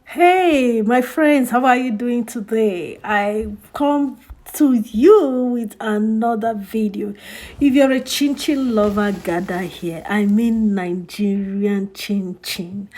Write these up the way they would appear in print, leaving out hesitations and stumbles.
Hey, my friends, how are you doing today? I come to you with another video. If you're a chin-chin lover, gather here. I mean Nigerian chin-chin.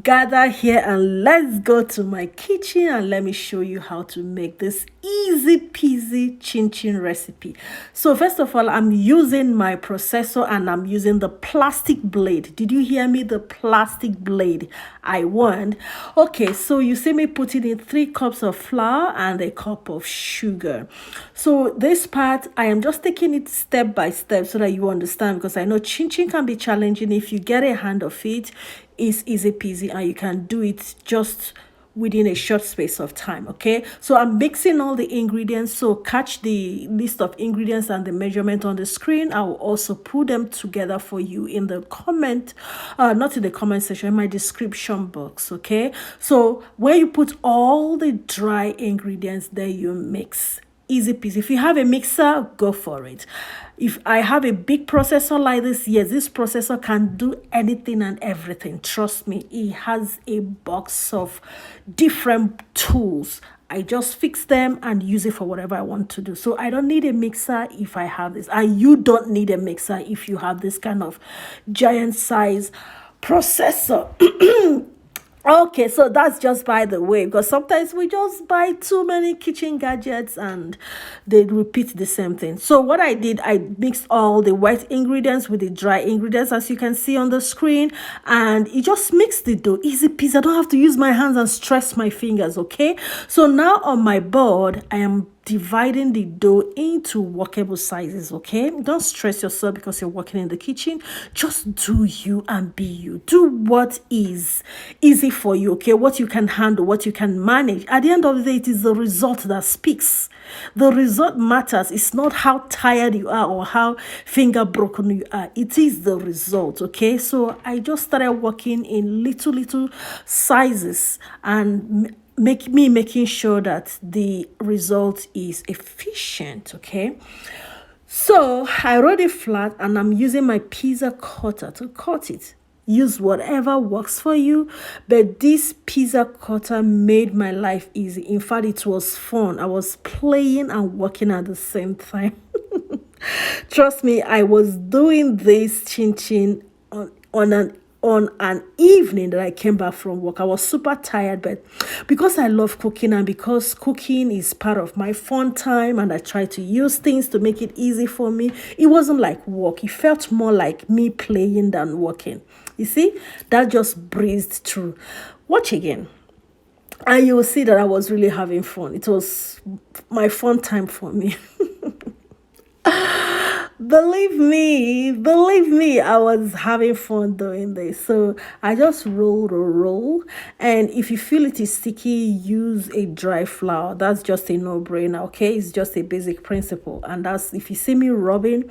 Gather here and let's go to my kitchen and let me show you how to make this easy peasy chin-chin recipe. So first of all, I'm using my processor and I'm using the plastic blade. Did you hear me? The plastic blade I want. Okay, so you see me putting in 3 cups of flour and a cup of sugar. So this part, I am just taking it step by step so that you understand, because I know chin-chin can be challenging. If you get a hand of it, it's easy peasy and you can do it just within a short space of time. Okay, so I'm mixing all the ingredients, so catch the list of ingredients and the measurement on the screen. I will also put them together for you in the comment, not in the comment section, in my description box. Okay, so when you put all the dry ingredients there, you mix. Easy peasy. If you have a mixer, go for it. If I have a big processor like this, yes, this processor can do anything and everything. Trust me, it has a box of different tools. I just fix them and use it for whatever I want to do. So I don't need a mixer if I have this. And you don't need a mixer if you have this kind of giant size processor. Okay, so that's just by the way, because sometimes we just buy too many kitchen gadgets and they repeat the same thing. So what I did, I mixed all the wet ingredients with the dry ingredients, as you can see on the screen, and it just mixed the dough. Easy peasy. I don't have to use my hands and stress my fingers, okay? So now on my board, I am dividing the dough into workable sizes. Okay, don't stress yourself because you're working in the kitchen. Just do you and be you. Do what is easy for you. Okay, what you can handle, what you can manage. At the end of the day, it is the result that speaks. The result matters. It's not how tired you are or how finger broken you are. It is the result. Okay, so I just started working in little sizes and making sure that the result is efficient. Okay, so I rolled it flat and I'm using my pizza cutter to cut it. Use whatever works for you, but this pizza cutter made my life easy. In fact, it was fun. I was playing and working at the same time. Trust me, I was doing this chin chin on an evening that I came back from work. I was super tired, but because I love cooking and because cooking is part of my fun time and I try to use things to make it easy for me, it wasn't like work. It felt more like me playing than working. You see, that just breezed through. Watch again and you will see that I was really having fun. It was my fun time for me. Believe me, I was having fun doing this. So I just roll. And if you feel it is sticky, use a dry flour. That's just a no-brainer, okay? It's just a basic principle. And that's, if you see me rubbing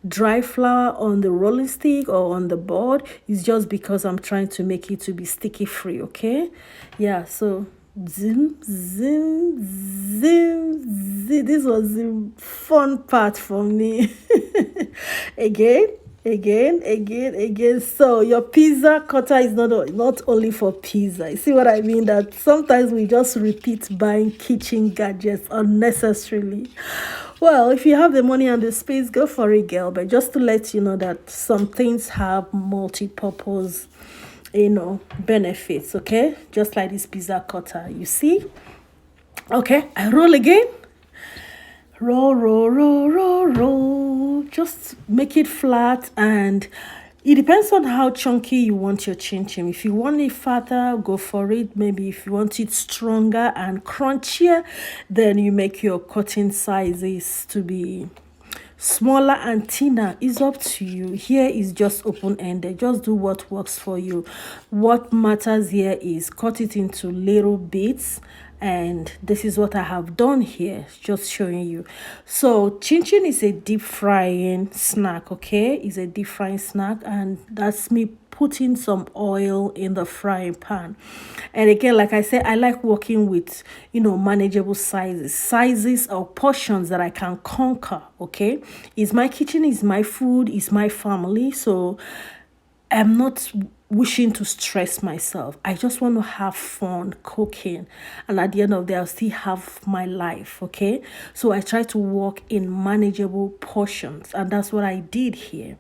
dry flour on the rolling stick or on the board, it's just because I'm trying to make it to be sticky free, okay? Yeah, so zim. This was the fun part for me. Again. So your pizza cutter is not only for pizza. You see what I mean? That sometimes we just repeat buying kitchen gadgets unnecessarily. Well, if you have the money and the space, go for it, girl. But just to let you know that some things have multi-purpose, benefits. Okay, just like this pizza cutter, you see. Okay, I roll again. Roll. Just make it flat, and it depends on how chunky you want your chin-chin. If you want it fatter, go for it. Maybe if you want it stronger and crunchier, then you make your cutting sizes to be smaller and thinner. Is up to you. Here is just open-ended. Just do what works for you. What matters here is cut it into little bits, and this is what I have done here, just showing you. So chin-chin is a deep frying snack. Okay, it's a deep frying snack, and that's me putting some oil in the frying pan. And again, like I said, I like working with manageable sizes or portions that I can conquer. Okay, it's my kitchen, it's my food, it's my family, so I'm not wishing to stress myself. I just want to have fun cooking, and at the end of the day, I'll still have my life. Okay, so I try to work in manageable portions, and that's what I did here.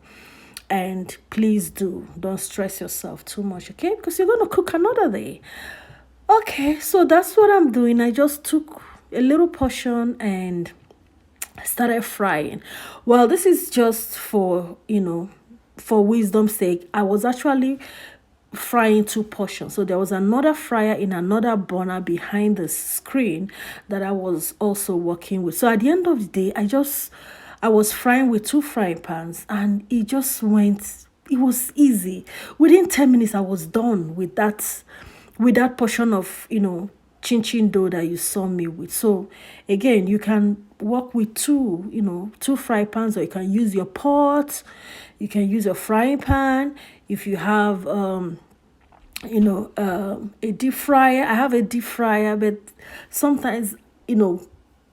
And please don't stress yourself too much, okay? Because you're going to cook another day. Okay, so that's what I'm doing. I just took a little portion and started frying. Well, this is just for, for wisdom's sake. I was actually frying two portions. So there was another fryer in another burner behind the screen that I was also working with. So at the end of the day, I was frying with two frying pans, and it was easy. Within 10 minutes, I was done with that portion of, chin-chin dough that you saw me with. So again, you can work with two fry pans, or you can use your pot, you can use your frying pan. If you have a deep fryer, I have a deep fryer, but sometimes,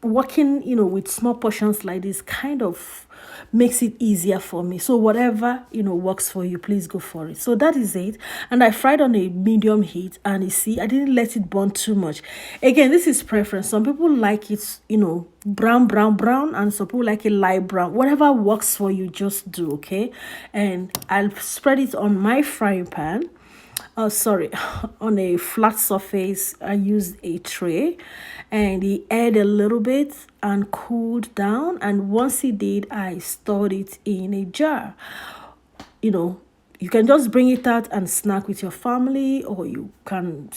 working, with small portions like this kind of makes it easier for me. So whatever, works for you, please go for it. So that is it. And I fried on a medium heat, and you see, I didn't let it burn too much. Again, this is preference. Some people like it, brown, and some people like it light brown. Whatever works for you, just do, okay? And I'll spread it on my frying pan. On a flat surface. I used a tray, and it aired a little bit and cooled down, and once it did, I stored it in a jar. You can just bring it out and snack with your family, or you can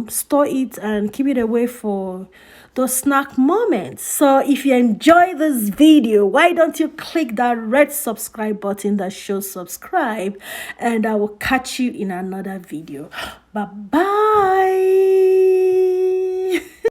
store it and keep it away for those snack moments. So if you enjoy this video, why don't you click that red subscribe button that shows subscribe, and I will catch you in another video. Bye bye.